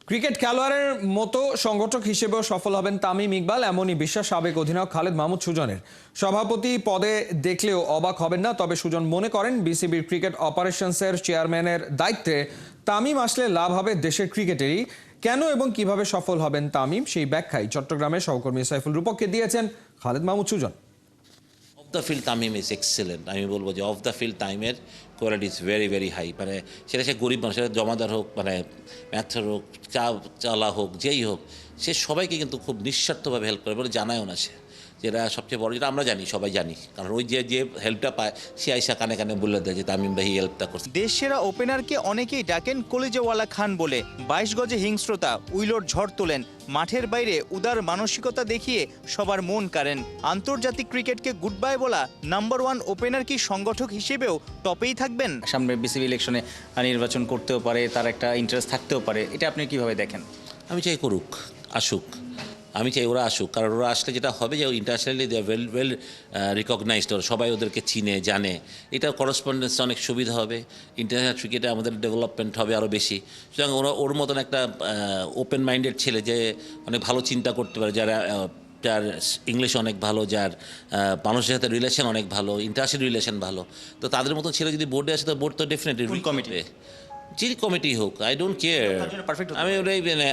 Cricket খেলোয়াড়ের মতো সংগঠক হিসেবেও সফল হবেন তামিম ইকবাল, এমনই বিশ্বাস সাবেক অধিনায়ক খালেদ মাহমুদ সুজনের। সভাপতি পদে দেখলেও অবাক হবেন না, তবে সুজন মনে করেন বিসিবির ক্রিকেট অপারেশনসের চেয়ারম্যানের দায়িত্বে তামিম আসলে লাভ হবে দেশের ক্রিকেটেরই। কেন এবং কিভাবে সফল হবেন তামিম, সেই ব্যাখ্যাই চট্টগ্রামের সহকর্মী সাইফুল রূপককে দিয়েছেন Khaled Mahmud Sujon. Off the field Tamim is excellent. আমি বলবো যে অফ দ্য ফিল্ড তামিমের quality is very very high. মানে সেটা সে গরিব মানুষ, সেটা জমাদার হোক, মানে ম্যাথর হোক, চালা হোক, যেই হোক, সে সবাইকে কিন্তু খুব নিঃস্বার্থভাবে হেল্প করে বলে জানায়ও না সে। যেটা সবচেয়ে বড়, যেটা আমরা জানি, সবাই জানি, কারণ ওই যে হেল্পটা পায় সে আইসা কানে কানে বলে দেয় যে তামিম ভাই হেল্পটা করছে। দেশসেরা ওপেনারকে অনেকেই ডাকেন কলিজাওয়ালা খান বলে। 22 গজে হিংস্রতা, উইলোর ঝড় তোলেন, মাঠের বাইরে উদার মানসিকতা দেখিয়ে সবার মন কাড়েন। আন্তর্জাতিক ক্রিকেটকে গুড বাই বলা নাম্বার 1 ওপেনার কি সংগঠক হিসেবেও টপেই থাকবেন? সামনে বিসিবি ইলেকশনে নির্বাচন করতেও পারে, তার একটা ইন্টারেস্ট থাকতেও পারে, এটা আপনি কিভাবে দেখেন? আমি চাই করুক, আসুক, আমি চাই ওরা আসুক, কারণ ওরা আসলে যেটা হবে যে internationally they are well recognised, সবাই ওদেরকে চিনে জানে। এটা করসপন্ডেন্স অনেক সুবিধা হবে, ইন্টারন্যাশনাল ক্রিকেটে আমাদের ডেভেলপমেন্ট হবে আরও বেশি। সুতরাং ওর মতন একটা ওপেন মাইন্ডেড ছেলে যে অনেক ভালো চিন্তা করতে পারে, যার ইংলিশ অনেক ভালো, যার মানুষের সাথে রিলেশন অনেক ভালো, ইন্টারন্যাশনাল রিলেশন ভালো, তো তাদের মতো ছেলে যদি বোর্ডে আসে তো বোর্ড তো ডেফিনেটলি কমিটি যে কমিটি হোক, আই ডোন্ট কেয়ার।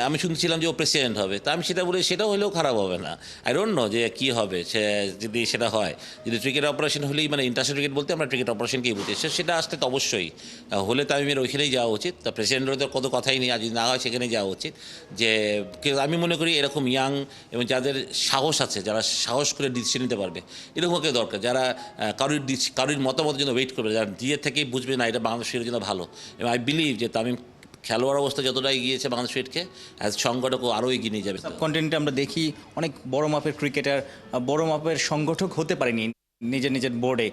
আমি শুনছিলাম যে ও প্রেসিডেন্ট হবে, তা আমি সেটা বলে সেটা হলেও খারাপ হবে না। আই ডোন্ট নো যে কী হবে সে যদি সেটা হয়। যদি ক্রিকেট অপারেশন হলেই, মানে ইন্টারন্যাশনাল ক্রিকেট বলতে আমরা ক্রিকেট অপারেশনকেই বুঝি, সেটা আসলে তো অবশ্যই হলে তামিমের ওইখানেই যাওয়া উচিত। তা প্রেসিডেন্টের তো কত কথাই নেই, আর যদি না হয় সেখানে যাওয়া উচিত। যে আমি মনে করি এরকম ইয়াং এবং যাদের সাহস আছে, যারা সাহস করে ডিসিশন নিতে পারবে, এরকম ওকে দরকার। যারা কারোর মতামতের জন্য ওয়েট করবে, যারা দিয়ে থেকেই বুঝবে না এটা বাংলাদেশের জন্য ভালো। এবং আই বিলিভ যে তামিম খেলোয়াড় অবস্থা যতটা এগিয়েছে বাংলাদেশ ক্রিকেটকে, অ্যাজ সংগঠকও আরও এগিয়ে নিয়ে যাবে। কন্টেন্টে আমরা দেখি অনেক বড় মাপের ক্রিকেটার বড় মাপের সংগঠক হতে পারেনি নিজের বোর্ডে।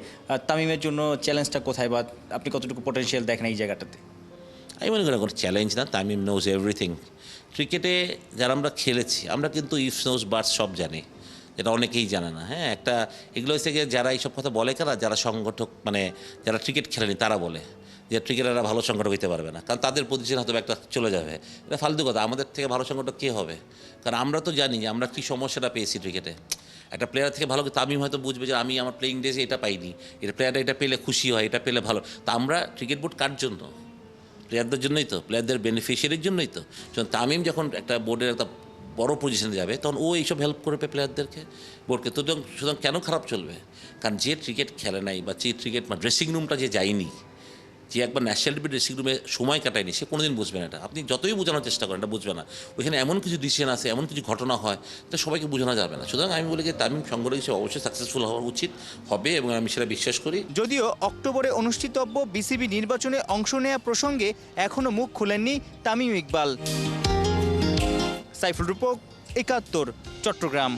তামিমের জন্য চ্যালেঞ্জটা কোথায়, বা আপনি কতটুকু পটেনশিয়াল দেখেন এই জায়গাটাতে? আমি মনে করি কোনো চ্যালেঞ্জ না, তামিম নোজ এভরিথিং। ক্রিকেটে যারা আমরা খেলেছি, আমরা কিন্তু ইফ নোজ বার্ডস সব জানি, যেটা অনেকেই জানে না। হ্যাঁ, একটা এগুলো হচ্ছে গিয়ে যারা এইসব কথা বলে, কারা যারা সংগঠক, মানে যারা ক্রিকেট খেলেনি তারা বলে যে ক্রিকেটাররা ভালো সংগঠক হতে পারবে না, কারণ তাদের পজিশন হয়তো একটা চলে যাবে। এটা ফালতু কথা। আমাদের থেকে ভালো সংগঠক কে হবে? কারণ আমরা তো জানি যে আমরা কী সমস্যাটা পেয়েছি ক্রিকেটে। একটা প্লেয়ার থেকে ভালো, তামিম হয়তো বুঝবে যে আমি আমার প্লেয়িং ডেজে এটা পাইনি, এটা প্লেয়ারটা এটা পেলে খুশি হয়, এটা পেলে ভালো। তা আমরা ক্রিকেট বোর্ড কার জন্য? প্লেয়ারদের জন্যই তো, প্লেয়ারদের বেনিফিশিয়ারির জন্যই তো। তামিম যখন একটা বোর্ডের একটা বড় পজিশনে যাবে, তখন ও এইসব হেল্প করবে প্লেয়ারদেরকে, বোর্ডকে। তো সুতরাং কেন খারাপ চলবে? কারণ যে ক্রিকেট খেলে নাই, বা যে ক্রিকেট ড্রেসিং রুমটা যে যায়নি, যে একবার ন্যাশনাল টিমের ড্রেসিং রুমে সময় কাটায়নি, সে কোনোদিন বুঝবে না এটা। আপনি যতই বোঝানোর চেষ্টা করেন, এটা বুঝবে না। ওইখানে এমন কিছু ডিসিশন আছে, এমন কিছু ঘটনা হয়, তো সবাইকে বোঝানো যাবে না। সুতরাং আমি বলি যে তামিম সংগঠক হিসেবে অবশ্যই সাকসেসফুল হওয়া উচিত, হবে, এবং আমি সেটা বিশ্বাস করি। যদিও অক্টোবরে অনুষ্ঠিতব্য বিসিবি নির্বাচনে অংশ নেওয়া প্রসঙ্গে এখনও মুখ খুলেননি তামিম ইকবাল। সাইফুল রূপক, ৭১, চট্টগ্রাম।